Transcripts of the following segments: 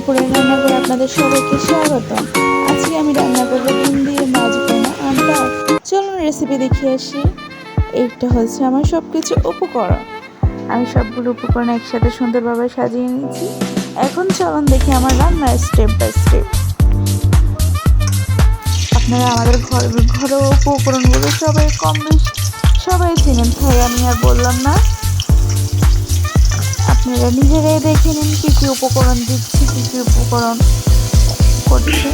নুপুরের রান্না করে আপনাদের সবাইকে স্বাগতম। আজকে আমি রান্না করবো ডিম দিয়ে মাছ ভুনা। আমরা চলুন রেসিপি দেখিয়ে আসি। এইটা হচ্ছে আমার সব কিছু উপকরণ। আমি সবগুলো উপকরণ একসাথে সুন্দরভাবে সাজিয়ে নিয়েছি। এখন চলুন দেখি আমার রান্নার স্টেপ বাই স্টেপ। আপনারা আমাদের ঘরোয়া উপকরণগুলো সবাই কম বেশি সবাই চিনেন, তাই আমি আর বললাম না। আপনারা নিজেরাই দেখে নিন কী কী উপকরণ দিচ্ছি, কী কী উপকরণ করছি।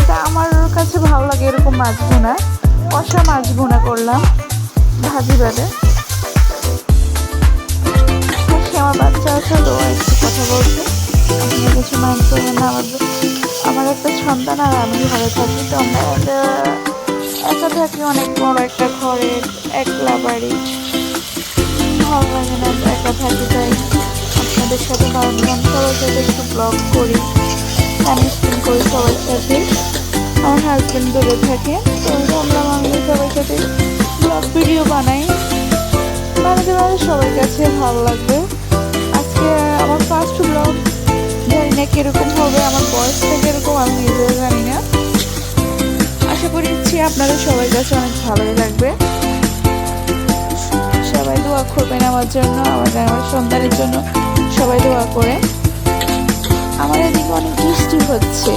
এটা আমার কাছে ভালো লাগে এরকম মাছ ভুনা। কষা মাছ ভুনা করলাম ভাজি বাদে। আমার বাচ্চা আছে তো একটু কথা বলছে, আপনারা কিছু মাইন্ড করবেন না। আমার একটা সন্তান আর আমি ঘরে থাকি, তো আমরা একা থাকি অনেক বড় একটা ঘরে, একলা বাড়ি, ভালো লাগে না একা থাকি। তাই আপনাদের সাথে ভাবলাম সবার সাথে একটু ব্লগ করি, টাইম স্পেন্ড করি সবার সাথে। আমার হাজব্যান্ড দূরে থাকে, তো ভাবলাম আমি সবার সাথে ব্লগ ভিডিও বানাই, বানাতে সবার কাছে ভালো লাগবে। আজকে আমার ফার্স্ট ব্লগ, জানি না কীরকম হবে, আমার বয়সটা কীরকম আমি নিজেও জানি না। আশা করছি আপনাদের সবার কাছে অনেক ভালোই লাগবে। সবাই দোয়া করবেন আমার জন্য, আমার সন্তানের জন্য সবাই দোয়া করে। আমার এদিকে অনেক বৃষ্টি হচ্ছে,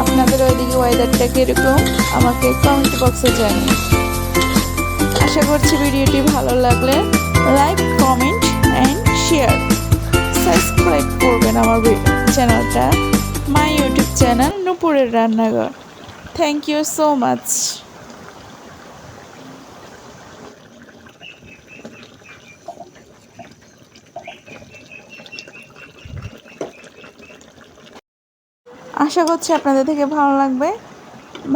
আপনাদের ওইদিকে ওয়েদারটা কীরকম আমাকে কমেন্ট বক্সে জানিয়ে। আশা করছি ভিডিওটি ভালো লাগলে like, comment and share, subscribe করবেন আমার চ্যানেলটা, মাই ইউটিউব চ্যানেল নুপুরের রান্নাঘর। Thank you so much. আশা করছি আপনাদের থেকে ভালো লাগবে।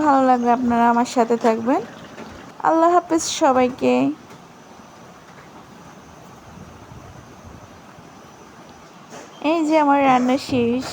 ভালো লাগলে আপনারা আমার সাথে থাকবেন। আল্লাহ হাফেজ সবাইকে। এই যে আমার রান্না শেষ।